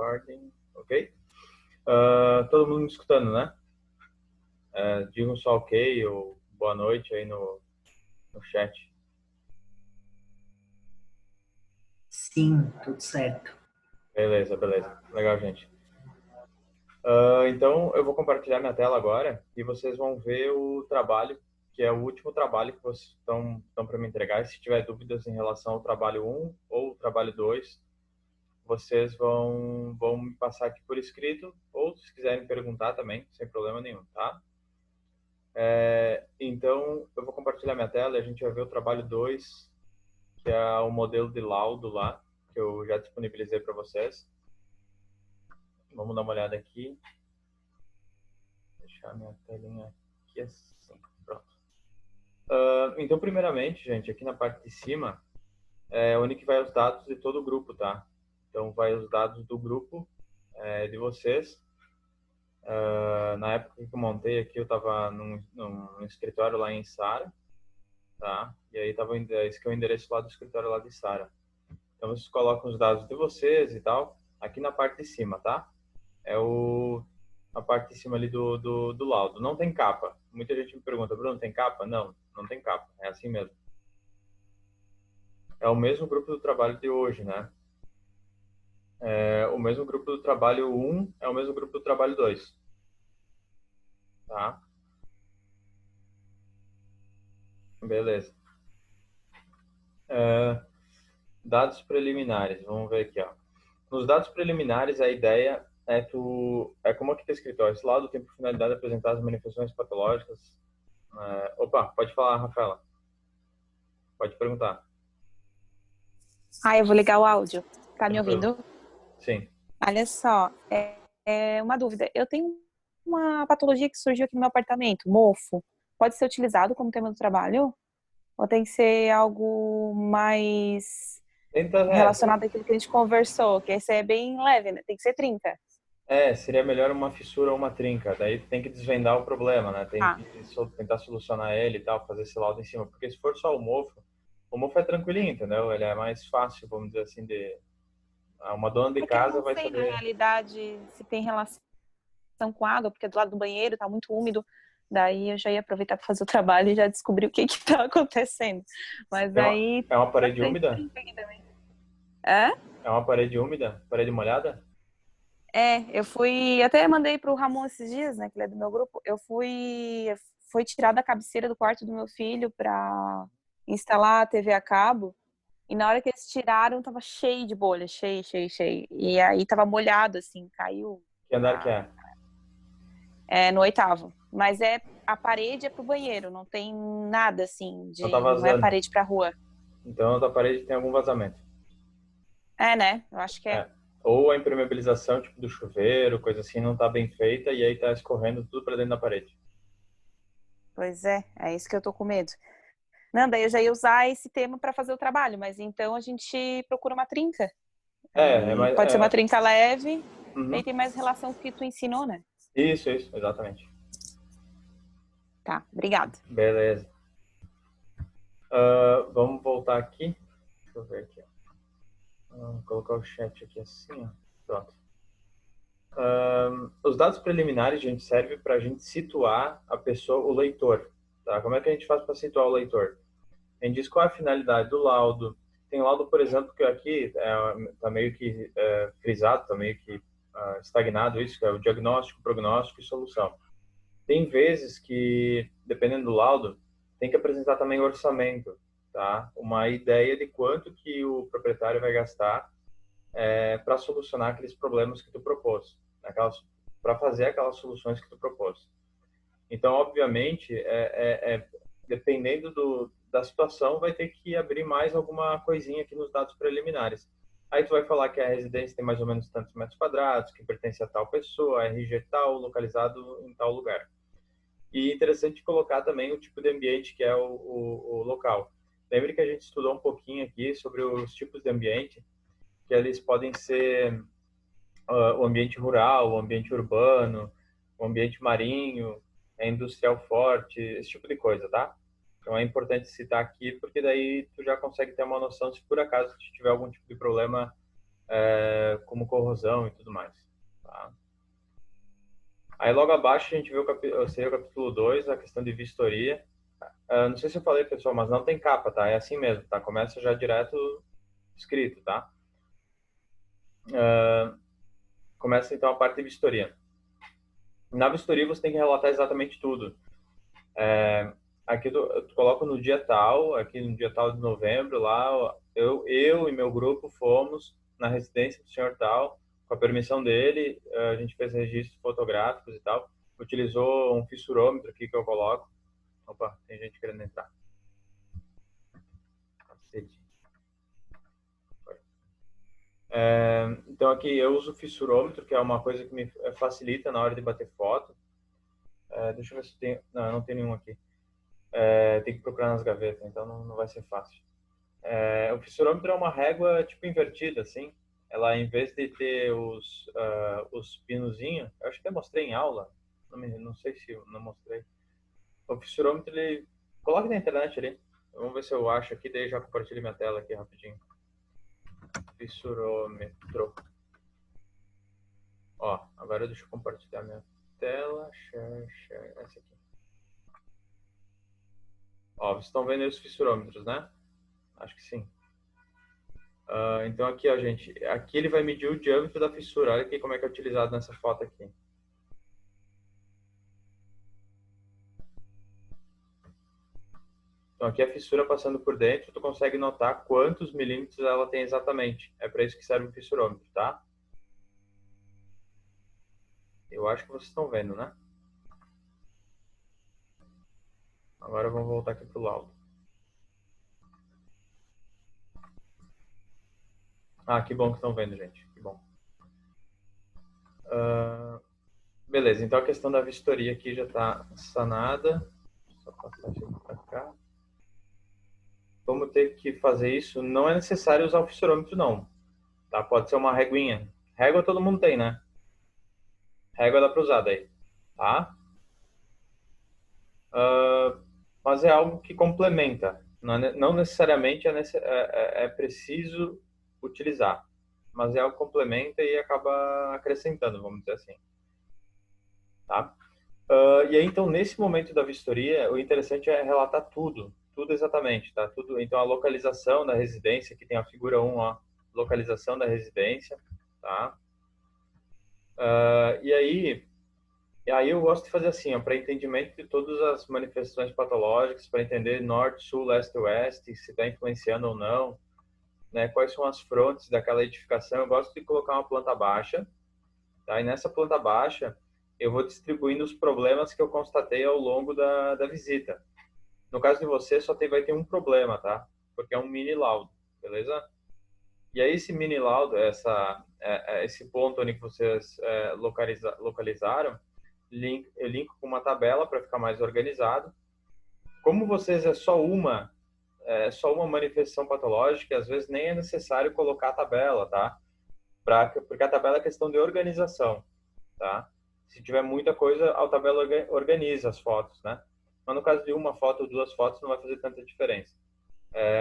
recording, ok? Todo mundo me escutando, né? Digam só ok ou boa noite aí no chat. Sim, tudo certo. Beleza. Legal, gente. Então, eu vou compartilhar minha tela agora e vocês vão ver o trabalho, que é o último trabalho que vocês estão para me entregar. E se tiver dúvidas em relação ao trabalho 1 ou o trabalho 2, vocês vão me passar aqui por escrito, ou se quiserem perguntar também, sem problema nenhum, tá? Então, eu vou compartilhar minha tela e a gente vai ver o trabalho 2, que é o modelo de laudo lá, que eu já disponibilizei para vocês. Vamos dar uma olhada aqui. Deixar minha telinha aqui assim, pronto. Então, primeiramente, gente, aqui na parte de cima, é onde que vai os dados de todo o grupo, tá? Então, vai os dados do grupo de vocês. Na época que eu montei aqui, eu estava num escritório lá em Sara, tá? E aí esse que é o endereço lá do escritório lá de Sara. Então, vocês colocam os dados de vocês e tal, aqui na parte de cima, tá? É a parte de cima ali do laudo. Não tem capa. Muita gente me pergunta, Bruno, tem capa? Não tem capa. É assim mesmo. É o mesmo grupo do trabalho de hoje, né? O mesmo grupo do trabalho 1 é o mesmo grupo do trabalho 2. Tá? Beleza. Dados preliminares. Vamos ver aqui, ó. Nos dados preliminares, a ideia é como aqui está escrito, ó, esse laudo tem por finalidade apresentar as manifestações patológicas. Opa, pode falar, Rafaela. Pode perguntar. Eu vou ligar o áudio. Tá me Tranquilo. ouvindo? Sim. Olha só, uma dúvida. Eu tenho uma patologia que surgiu aqui no meu apartamento, mofo. Pode ser utilizado como tema do trabalho? Ou tem que ser algo mais relacionado àquilo que a gente conversou? Que esse é bem leve, né? Tem que ser 30. Seria melhor uma fissura ou uma trinca. Daí tem que desvendar o problema, né? Tem que tentar solucionar ele e tal, fazer esse laudo em cima. Porque se for só o mofo é tranquilinho, entendeu? Ele é mais fácil, vamos dizer assim, uma dona de casa vai saber. Na realidade, se tem relação com água, porque do lado do banheiro tá muito úmido. Daí eu já ia aproveitar para fazer o trabalho e já descobri o que tá acontecendo. Mas aí... É uma parede úmida? É uma parede úmida? Parede molhada? Eu fui... Até mandei pro Ramon esses dias, né? Que ele é do meu grupo. Foi tirada a cabeceira do quarto do meu filho para instalar a TV a cabo. E na hora que eles tiraram, tava cheio de bolha. Cheio. E aí tava molhado, assim, caiu. Que andar que é? No 8º. Mas a parede é pro banheiro, não tem nada assim, Não é parede pra rua. Então a outra parede tem algum vazamento. Né? Eu acho que é. Ou a impermeabilização, tipo do chuveiro, coisa assim, não tá bem feita e aí tá escorrendo tudo pra dentro da parede. Pois é isso que eu tô com medo. Não, daí eu já ia usar esse tema para fazer o trabalho, mas então a gente procura uma trinca. Pode ser uma trinca leve, aí tem mais relação com o que tu ensinou, né? Isso, exatamente. Tá, obrigada. Beleza. Vamos voltar aqui. Deixa eu ver aqui. Vou colocar o chat aqui assim, ó. Pronto. Os dados preliminares, gente, serve para a gente situar a pessoa, o leitor. Tá? Como é que a gente faz para situar o leitor? A gente diz qual é a finalidade do laudo. Tem laudo, por exemplo, que aqui está meio que frisado, está meio que estagnado isso, que é o diagnóstico, prognóstico e solução. Tem vezes que, dependendo do laudo, tem que apresentar também o orçamento, tá? Uma ideia de quanto que o proprietário vai gastar para solucionar aqueles problemas que tu propôs, para fazer aquelas soluções que tu propôs. Então, obviamente, dependendo da situação, vai ter que abrir mais alguma coisinha aqui nos dados preliminares. Aí tu vai falar que a residência tem mais ou menos tantos metros quadrados, que pertence a tal pessoa, RG tal, localizado em tal lugar. E interessante colocar também o tipo de ambiente que é o local. Lembre que a gente estudou um pouquinho aqui sobre os tipos de ambiente, que eles podem ser o ambiente rural, o ambiente urbano, o ambiente marinho, industrial forte, esse tipo de coisa, tá? Então é importante citar aqui, porque daí tu já consegue ter uma noção se por acaso tu tiver algum tipo de problema como corrosão e tudo mais. Tá? Aí logo abaixo a gente vê seria o capítulo 2, a questão de vistoria. Não sei se eu falei, pessoal, mas não tem capa, tá? É assim mesmo, tá? Começa já direto escrito, tá? Começa então a parte de vistoria. Na vistoria você tem que relatar exatamente tudo. Aqui eu coloco no dia tal, aqui no dia tal de novembro, lá eu e meu grupo fomos na residência do senhor tal, com a permissão dele, a gente fez registros fotográficos e tal, utilizou um fissurômetro aqui que eu coloco. Opa, tem gente querendo entrar. Cacete. Então aqui eu uso o fissurômetro, que é uma coisa que me facilita na hora de bater foto. Deixa eu ver se tem... Não, não tem nenhum aqui. Tem que procurar nas gavetas, então não vai ser fácil. O fissurômetro é uma régua tipo invertida, assim. Ela, em vez de ter os pinozinhos, eu acho que eu mostrei em aula, não sei se eu não mostrei. O fissurômetro, ele... Coloque na internet ali. Vamos ver se eu acho aqui, daí já compartilho minha tela aqui rapidinho. Fissurômetro. Ó, agora deixa eu compartilhar minha tela. Share, essa aqui. Ó, vocês estão vendo aí os fissurômetros, né? Acho que sim. Então aqui, ó, gente, aqui ele vai medir o diâmetro da fissura. Olha aqui como é que é utilizado nessa foto aqui. Então aqui a fissura passando por dentro, tu consegue notar quantos milímetros ela tem exatamente. É para isso que serve o fissurômetro, tá? Eu acho que vocês estão vendo, né? Agora vamos voltar aqui pro laudo. Que bom que estão vendo, gente. Que bom. Beleza, então a questão da vistoria aqui já está sanada. Só passar isso aqui para cá. Vamos ter que fazer isso. Não é necessário usar o fissurômetro, não. Tá? Pode ser uma réguinha. Régua todo mundo tem, né? Régua dá para usar daí. Tá? Mas é algo que complementa. Não necessariamente é preciso utilizar. Mas é algo que complementa e acaba acrescentando, vamos dizer assim. Tá? E aí, então, nesse momento da vistoria, o interessante é relatar tudo exatamente, tá? Tudo, então, a localização da residência, que tem a figura 1, ó, localização da residência, tá? E aí eu gosto de fazer assim, para entendimento de todas as manifestações patológicas, para entender norte, sul, leste, oeste, se está influenciando ou não, né? Quais são as frontes daquela edificação. Eu gosto de colocar uma planta baixa, tá? E nessa planta baixa, eu vou distribuindo os problemas que eu constatei ao longo da visita. No caso de você, vai ter um problema, tá? Porque é um mini laudo, beleza? E aí esse mini laudo, esse ponto onde vocês localizaram, eu linko com uma tabela para ficar mais organizado. Como vocês é só uma manifestação patológica, às vezes nem é necessário colocar a tabela, tá? Porque a tabela é questão de organização, tá? Se tiver muita coisa, a tabela organiza as fotos, né? Mas no caso de uma foto ou duas fotos, não vai fazer tanta diferença.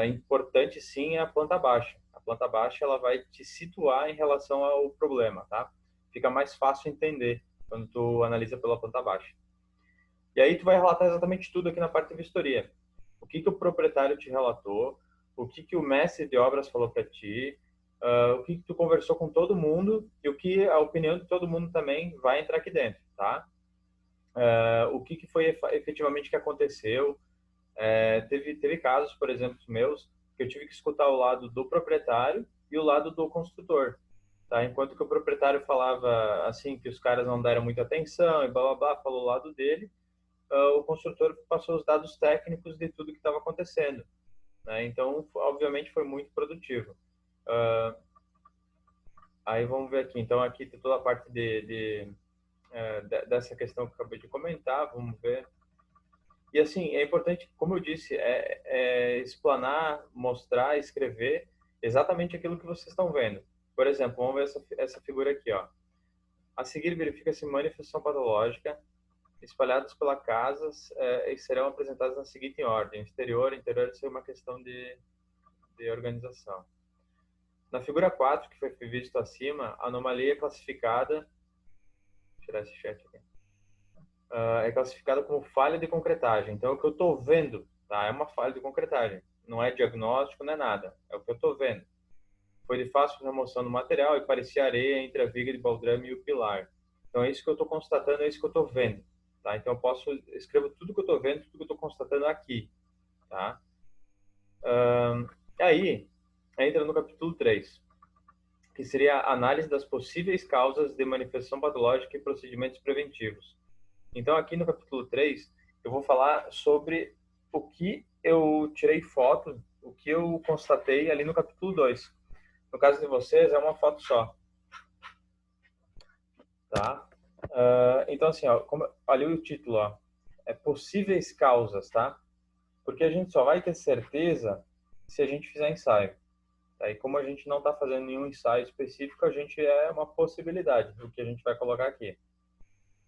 Importante sim é a planta baixa. A planta baixa ela vai te situar em relação ao problema, tá? Fica mais fácil entender quando tu analisa pela planta baixa. E aí tu vai relatar exatamente tudo aqui na parte de vistoria. O que o proprietário te relatou, o que o mestre de obras falou para ti, o que tu conversou com todo mundo e o que a opinião de todo mundo também vai entrar aqui dentro, tá? O que foi efetivamente que aconteceu. Teve casos, por exemplo, meus, que eu tive que escutar o lado do proprietário e o lado do construtor, tá? Enquanto que o proprietário falava assim que os caras não deram muita atenção e blá blá blá, falou o lado dele, o construtor passou os dados técnicos de tudo que estava acontecendo, né? Então, obviamente, foi muito produtivo. Aí vamos ver aqui. Então, aqui tem toda a parte dessa questão que eu acabei de comentar. Vamos ver. E assim, é importante, como eu disse, explanar, mostrar, escrever exatamente aquilo que vocês estão vendo. Por exemplo, vamos ver essa figura aqui, ó. A seguir, verifica-se manifestação patológica espalhadas pela casa e serão apresentadas na seguinte ordem: exterior, interior, isso é uma questão de organização. Na figura 4, que foi visto acima, a anomalia é classificada... Vou tirar esse chat aqui. É classificada como falha de concretagem. Então, é o que eu estou vendo, tá? É uma falha de concretagem. Não é diagnóstico, não é nada. É o que eu estou vendo. Foi de fácil remoção do material e parecia areia entre a viga de baldrame e o pilar. Então, é isso que eu estou constatando, é isso que eu estou vendo. Tá? Então, eu escrevo tudo que eu estou vendo, tudo que eu estou constatando aqui. Tá? Aí, entra no capítulo 3, que seria a análise das possíveis causas de manifestação patológica e procedimentos preventivos. Então, aqui no capítulo 3, eu vou falar sobre o que eu tirei foto, o que eu constatei ali no capítulo 2. No caso de vocês, é uma foto só. Tá? Então, assim, ó, ali o título, ó, é possíveis causas, tá? Porque a gente só vai ter certeza se a gente fizer ensaio. Tá? E como a gente não está fazendo nenhum ensaio específico, a gente é uma possibilidade do que a gente vai colocar aqui.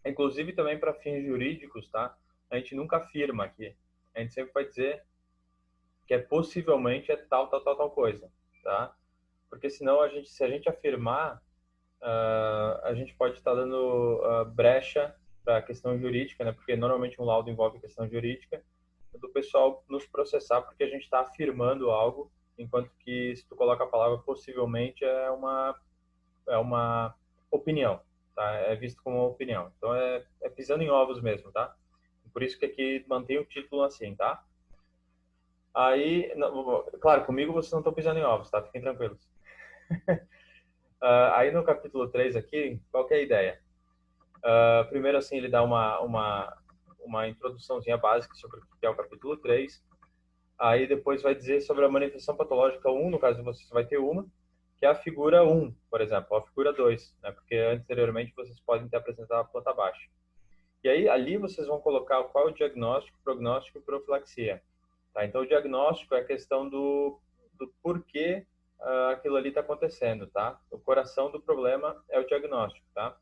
Inclusive também para fins jurídicos, tá? A gente nunca afirma aqui. A gente sempre vai dizer que possivelmente é tal, tal, tal, tal coisa, tá? Porque senão se a gente afirmar, a gente pode estar dando brecha para a questão jurídica, né? Porque normalmente um laudo envolve questão jurídica, do pessoal nos processar porque a gente está afirmando algo, enquanto que se tu coloca a palavra possivelmente é uma opinião, tá? É visto como uma opinião. Então é pisando em ovos mesmo, tá? Por isso que aqui mantém o título assim, tá? Aí, não, claro, comigo vocês não estão pisando em ovos, tá? Fiquem tranquilos. Aí no capítulo 3 aqui, qual que é a ideia? Primeiro, assim, ele dá uma introduçãozinha básica sobre o que é o capítulo 3. Aí depois vai dizer sobre a manifestação patológica 1, no caso de vocês vai ter uma, que é a figura 1, por exemplo, ou a figura 2, né? Porque anteriormente vocês podem ter apresentado a planta baixa. E aí, ali vocês vão colocar qual é o diagnóstico, prognóstico e profilaxia. Tá? Então, o diagnóstico é a questão do porquê aquilo ali está acontecendo, tá? O coração do problema é o diagnóstico, tá?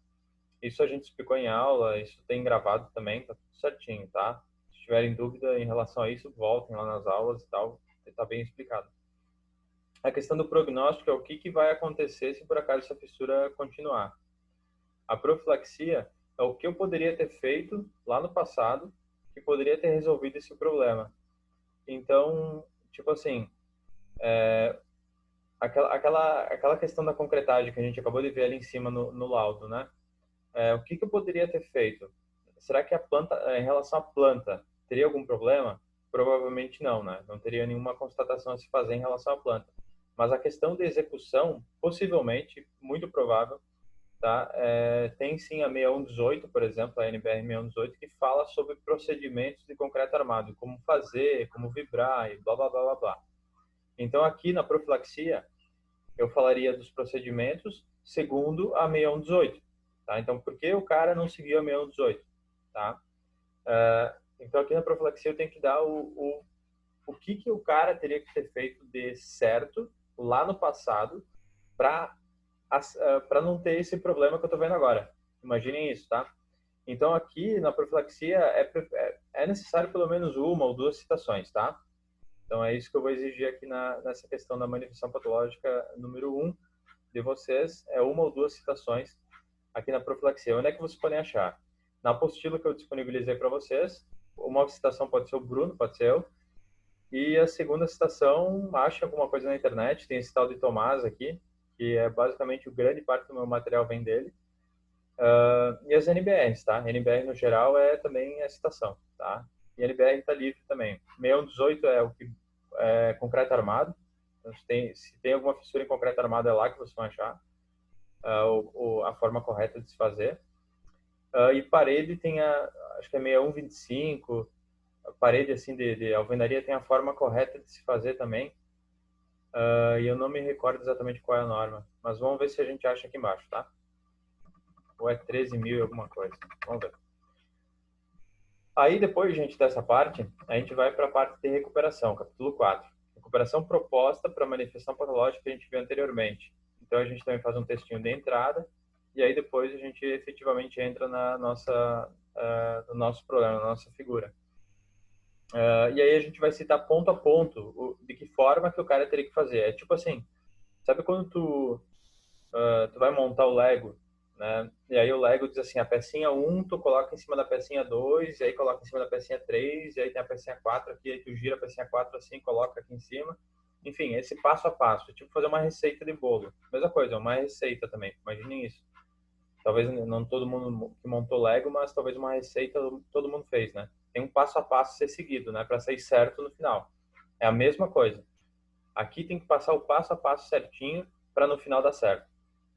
Isso a gente explicou em aula, isso tem gravado também, tá tudo certinho, tá? Se tiverem dúvida em relação a isso, voltem lá nas aulas e tal, tá bem explicado. A questão do prognóstico é o que vai acontecer se por acaso essa fissura continuar. A profilaxia é o que eu poderia ter feito lá no passado que poderia ter resolvido esse problema. Então, tipo assim, aquela questão da concretagem que a gente acabou de ver ali em cima no laudo, né? O que eu poderia ter feito? Será que a planta, em relação à planta, teria algum problema? Provavelmente não, né? Não teria nenhuma constatação a se fazer em relação à planta. Mas a questão de execução, possivelmente, muito provável, tá? Tem sim a 6118, por exemplo, a NBR 6118, que fala sobre procedimentos de concreto armado, como fazer, como vibrar e blá, blá, blá, blá, blá. Então, aqui na profilaxia, eu falaria dos procedimentos segundo a 6118. Tá? Então, por que o cara não seguiu a 6118? Tá? Então, aqui na profilaxia, eu tenho que dar o que o cara teria que ter feito de certo lá no passado para não ter esse problema que eu estou vendo agora. Imaginem isso, tá? Então, aqui na profilaxia, é necessário pelo menos uma ou duas citações, tá? Então, é isso que eu vou exigir aqui nessa questão da manifestação patológica número 1 de vocês, é uma ou duas citações aqui na profilaxia. Onde é que vocês podem achar? Na apostila que eu disponibilizei para vocês, uma citação pode ser o Bruno, pode ser eu, e a segunda citação, acha alguma coisa na internet, tem esse tal de Tomás aqui, que é basicamente grande parte do meu material vem dele, e as NBRs, tá? NBR no geral é também a citação, tá? E NBR está livre também. 6118 é o que é concreto armado, então, se tem alguma fissura em concreto armado é lá que vocês vão achar a forma correta de se fazer. E parede tem acho que é 6125, a parede assim de alvenaria tem a forma correta de se fazer também. E eu não me recordo exatamente qual é a norma, mas vamos ver se a gente acha aqui embaixo, tá? Ou é 13.000 e alguma coisa. Vamos ver. Aí depois, gente, dessa parte, a gente vai para a parte de recuperação, capítulo 4. Recuperação proposta para manifestação patológica que a gente viu anteriormente. Então a gente também faz um textinho de entrada e aí depois a gente efetivamente entra no nosso problema, na nossa figura. E aí a gente vai citar ponto a ponto de que forma que o cara teria que fazer. É tipo assim, Sabe quando tu vai montar o Lego, né? E aí o Lego diz assim, a pecinha 1 tu coloca em cima da pecinha 2, e aí coloca em cima da pecinha 3, e aí tem a pecinha 4 aqui, aí tu gira a pecinha 4 assim, coloca aqui em cima. Enfim, esse passo a passo, tipo fazer uma receita de bolo. Mesma coisa, uma receita também, imaginem isso. Talvez não todo mundo que montou Lego, mas talvez uma receita todo mundo fez, né? Tem um passo a passo a ser seguido, né? Para sair certo no final. É a mesma coisa. Aqui tem que passar o passo a passo certinho para no final dar certo.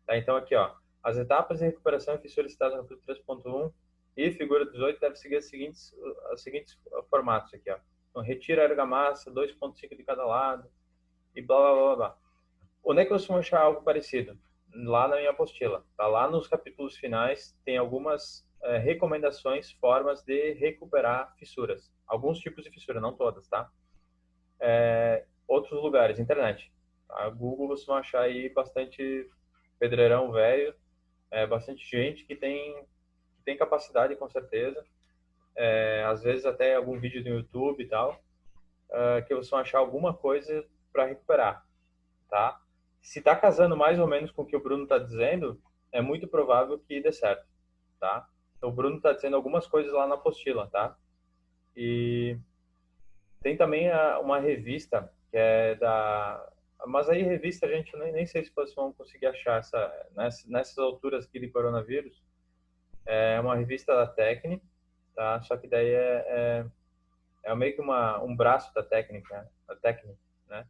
Tá? Então aqui, ó, as etapas de recuperação e fissura citadas no capítulo 3.1 e figura 18 devem seguir os seguintes formatos aqui, ó. Então, retira a argamassa, 2.5 de cada lado e blá, blá, blá, blá. Onde é que vocês vão achar algo parecido? Lá na minha apostila. Tá? Lá nos capítulos finais tem algumas recomendações, formas de recuperar fissuras. Alguns tipos de fissura, não todas, tá? Outros lugares, internet. Tá? Google vocês vão achar aí bastante pedreirão velho, bastante gente que tem capacidade, com certeza. Às vezes até algum vídeo no YouTube e tal, que vocês vão achar alguma coisa para recuperar, tá? Se está casando mais ou menos com o que o Bruno está dizendo, é muito provável que dê certo, tá? Então, o Bruno está dizendo algumas coisas lá na apostila, tá? E tem também uma revista que é da... Mas aí revista a gente nem sei se vocês vão conseguir achar nessas alturas aqui de coronavírus. É uma revista da Tecne, tá? Só que daí é meio que um braço da técnica, da Tecne, né?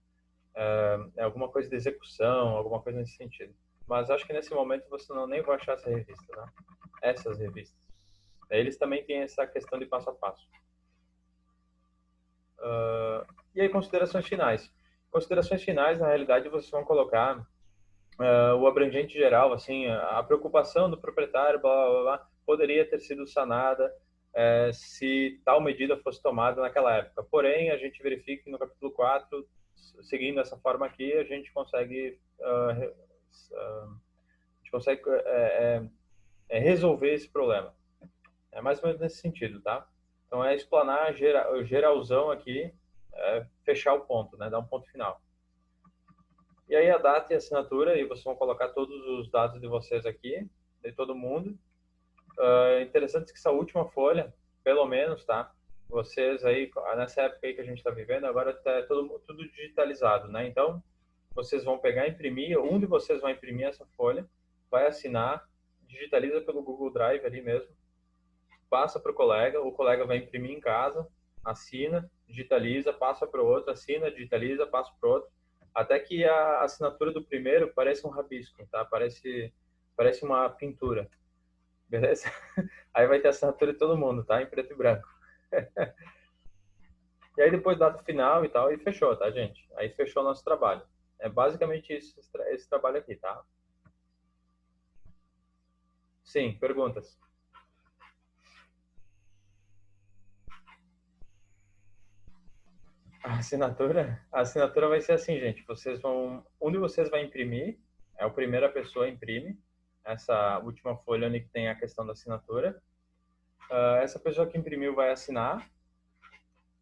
É alguma coisa de execução, alguma coisa nesse sentido. Mas acho que nesse momento você nem vai achar essa revista, né? Essas revistas. Eles também têm essa questão de passo a passo. E aí, considerações finais. Considerações finais, na realidade, vocês vão colocar o abrangente geral, assim, a preocupação do proprietário, blá, blá, blá, poderia ter sido sanada se tal medida fosse tomada naquela época. Porém, a gente verifica que no capítulo 4, seguindo essa forma aqui, a gente consegue resolver esse problema. É mais ou menos nesse sentido, tá? Então, é explanar geralzão aqui, fechar o ponto, né? Dar um ponto final. E aí a data e a assinatura, e vocês vão colocar todos os dados de vocês aqui, de todo mundo. Interessante que essa última folha, pelo menos, tá? Vocês aí, nessa época aí que a gente está vivendo, agora está tudo digitalizado, né? Então, vocês vão pegar e imprimir, um de vocês vai imprimir essa folha, vai assinar, digitaliza pelo Google Drive ali mesmo, passa para o colega vai imprimir em casa, assina, digitaliza, passa para o outro, assina, digitaliza, passa para o outro, até que a assinatura do primeiro parece um rabisco, tá? Parece uma pintura, beleza? Aí vai ter a assinatura de todo mundo, tá? Em preto e branco. E aí depois data final e tal, e fechou, tá, gente? Aí fechou o nosso trabalho. É basicamente isso, esse trabalho aqui, tá? Sim, perguntas. A assinatura vai ser assim, gente. Um de vocês vai imprimir, é a primeira pessoa imprime essa última folha onde tem a questão da assinatura. Essa pessoa que imprimiu vai assinar,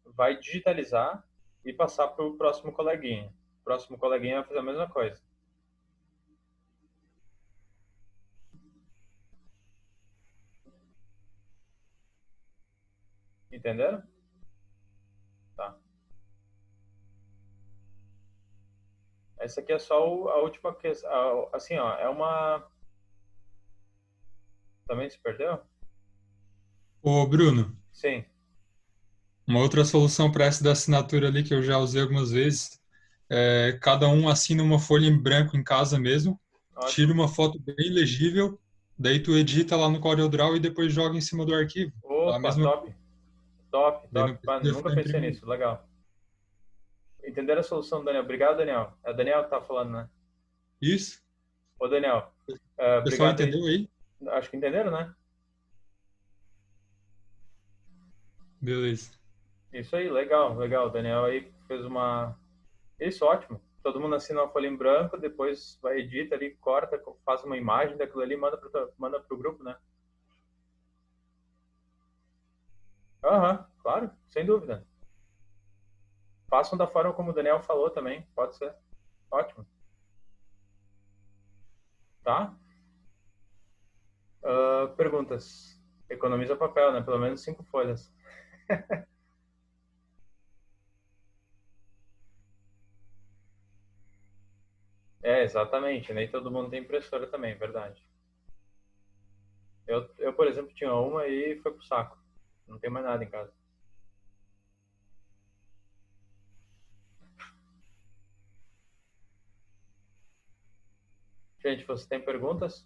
vai digitalizar e passar para o próximo coleguinha. O próximo coleguinha vai fazer a mesma coisa. Entenderam? Tá. Essa aqui é só a última questão. Assim, ó, é uma... Também se perdeu? Ô, Bruno, Sim. uma outra solução para essa da assinatura ali que eu já usei algumas vezes, cada um assina uma folha em branco em casa mesmo, tira Ótimo. uma foto bem legível, daí tu edita lá no CorelDRAW e depois joga em cima do arquivo. A Opa, mesma, top. Top, daí não top. precisa Nunca ficar pensei imprimindo. nisso. Legal. Entenderam a solução, Daniel? Obrigado, Daniel. É o Daniel que tá falando, né? Isso? Ô, Daniel, O pessoal obrigado aí. entendeu aí? Acho que entenderam, né? Beleza. Isso aí, legal, legal. O Daniel aí fez uma... Isso, ótimo. Todo mundo assina uma folha em branco, depois vai, edita ali, corta, faz uma imagem daquilo ali e manda pro grupo, né? Aham, claro, sem dúvida. Façam da forma como o Daniel falou também, pode ser. Ótimo. tá? Perguntas. Economiza papel, né? Pelo menos 5 folhas. Exatamente. Nem todo mundo tem impressora também, verdade. Eu, por exemplo, tinha uma e foi pro saco. Não tem mais nada em casa. Gente, você tem perguntas?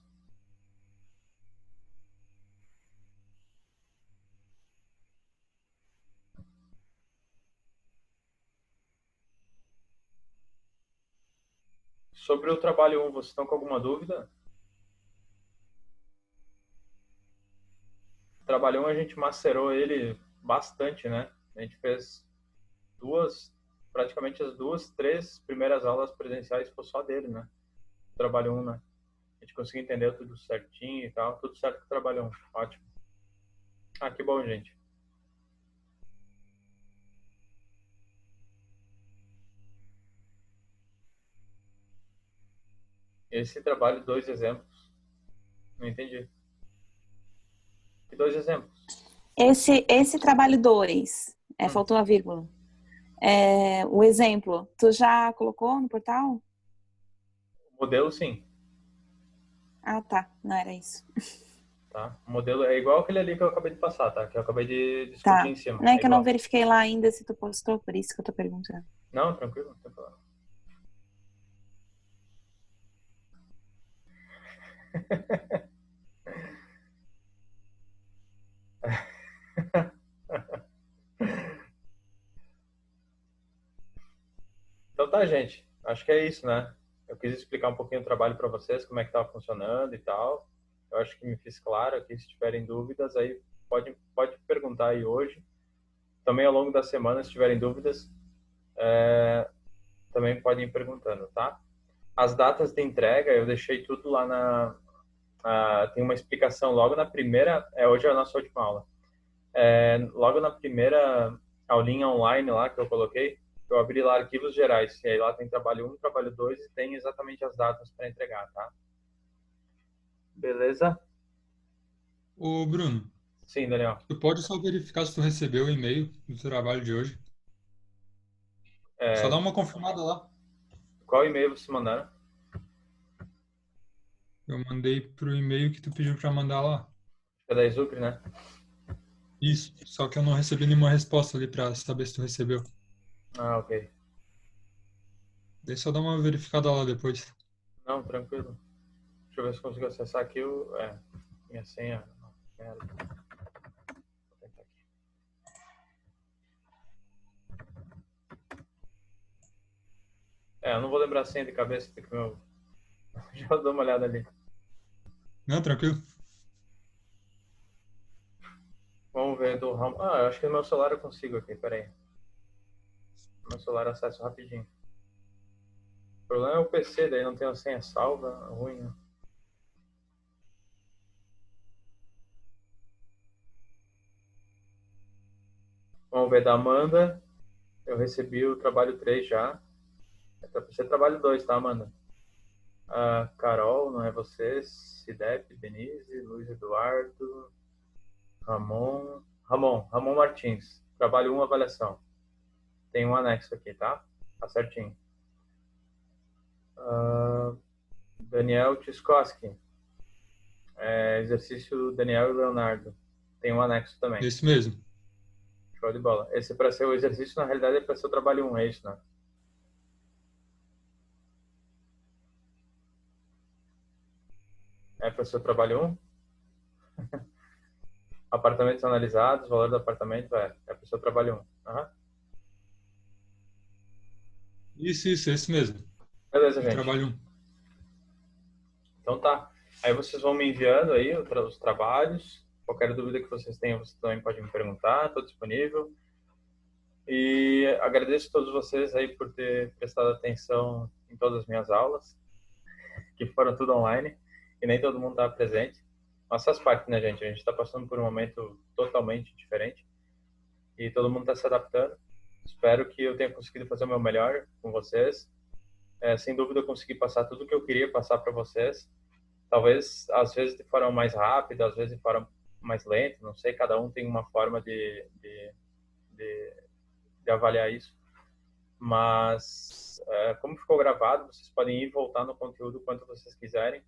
Sobre o trabalho 1, vocês estão com alguma dúvida? O trabalho 1 a gente macerou ele bastante, né? A gente fez praticamente as 2, 3 primeiras aulas presenciais foi só dele, né? O trabalho 1, né? A gente conseguiu entender tudo certinho e tal. Tudo certo com o trabalho 1. Ótimo. Ah, que bom, gente. Esse trabalho, 2 exemplos. Não entendi. Que 2 exemplos? Esse trabalho 2, faltou a vírgula. O exemplo, tu já colocou no portal? O modelo, sim. Ah, tá. Não era isso. Tá? O modelo é igual aquele ali que eu acabei de passar, tá? Que eu acabei de discutir Tá. em cima. Não é que eu não igual. verifiquei lá ainda se tu postou, por isso que eu tô perguntando. Não, tranquilo, não tem problema. Então tá, gente. Acho que é isso, né? Eu quis explicar um pouquinho o trabalho para vocês, como é que estava funcionando e tal. Eu acho que me fiz claro aqui. Se tiverem dúvidas, aí pode perguntar aí hoje. Também ao longo da semana, se tiverem dúvidas, também podem ir perguntando, tá? As datas de entrega, eu deixei tudo lá tem uma explicação logo na primeira. Hoje é a nossa última aula. Logo na primeira aulinha online lá que eu coloquei, eu abri lá arquivos gerais. E aí lá tem trabalho 1, trabalho 2 e tem exatamente as datas para entregar, tá? Beleza? Ô, Bruno, Sim, Daniel. tu pode só verificar se tu recebeu o e-mail do trabalho de hoje? Só dá uma confirmada lá. Qual e-mail vocês mandaram? Eu mandei pro e-mail que tu pediu pra mandar lá. É da Exucre, né? Isso, só que eu não recebi nenhuma resposta ali pra saber se tu recebeu. Ah, ok. Daí só dá uma verificada lá depois. Não, tranquilo. Deixa eu ver se consigo acessar aqui minha senha. Merda. Vou tentar aqui. Eu não vou lembrar a senha de cabeça, tem que meu... Já dou uma olhada ali. Não, tranquilo. Vamos ver do Ramon. Eu acho que no meu celular eu consigo aqui, peraí. Meu celular eu acesso rapidinho. O problema é o PC, daí não tem a senha salva, ruim, né? Vamos ver da Amanda. Eu recebi o trabalho 3 já. É pra você trabalho 2, tá, Amanda? Carol, não é você? Sidep, Denise, Luiz Eduardo, Ramon Martins. Trabalho 1, avaliação. Tem um anexo aqui, tá? Tá certinho. Daniel Tchaikovsky. Exercício Daniel e Leonardo. Tem um anexo também. Isso mesmo. Show de bola. Esse para ser o exercício, na realidade, é para ser o trabalho 1, é isso, né? É para ser o trabalho 1? Apartamentos analisados, valor do apartamento, é para ser o trabalho 1. Uhum. Isso, esse mesmo. Beleza, gente. Trabalho 1. Então tá. Aí vocês vão me enviando aí os trabalhos. Qualquer dúvida que vocês tenham, vocês também podem me perguntar. Estou disponível. E agradeço a todos vocês aí por ter prestado atenção em todas as minhas aulas, que foram tudo online e nem todo mundo estava presente. Mas faz parte, né, gente? A gente está passando por um momento totalmente diferente e todo mundo está se adaptando. Espero que eu tenha conseguido fazer o meu melhor com vocês. Sem dúvida, eu consegui passar tudo o que eu queria passar para vocês. talvez às vezes de forma mais rápida, às vezes de forma mais lenta, não sei, cada um tem uma forma de avaliar isso. Mas, como ficou gravado, vocês podem ir e voltar no conteúdo quanto vocês quiserem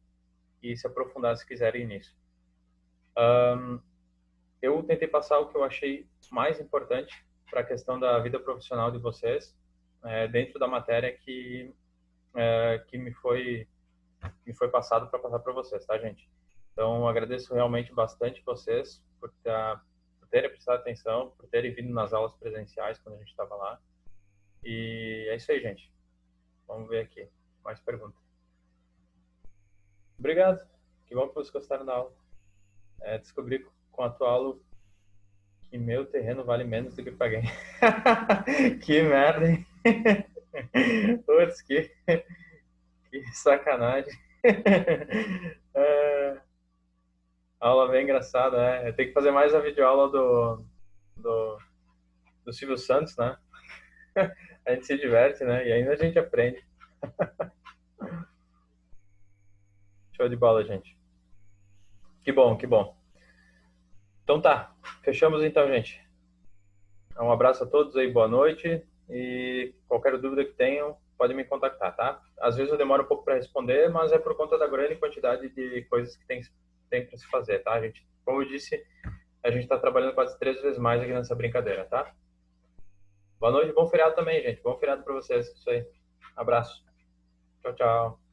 e se aprofundar se quiserem nisso. Eu tentei passar o que eu achei mais importante para a questão da vida profissional de vocês, dentro da matéria que me foi passado para passar para vocês, tá, gente? Então, agradeço realmente bastante vocês por terem prestado atenção, por terem vindo nas aulas presenciais quando a gente estava lá. E é isso aí, gente. Vamos ver aqui. Mais perguntas. Obrigado. Que bom que vocês gostaram da aula. Descobri com a tua aula que meu terreno vale menos do que paguei. Que merda, hein? Putz, que sacanagem. Aula bem engraçada, Eu tenho que fazer mais a videoaula do Silvio Santos, né? A gente se diverte, né? E ainda a gente aprende. Show de bola, gente. Que bom, que bom. Então tá, fechamos então, gente. Um abraço a todos aí, boa noite. E qualquer dúvida que tenham, pode me contactar, tá? Às vezes eu demoro um pouco para responder, mas é por conta da grande quantidade de coisas que tem para se fazer, tá, gente? Como eu disse, a gente está trabalhando quase 3 vezes mais aqui nessa brincadeira, tá? Boa noite, bom feriado também, gente. Bom feriado para vocês. Isso aí. Abraço. Tchau, tchau.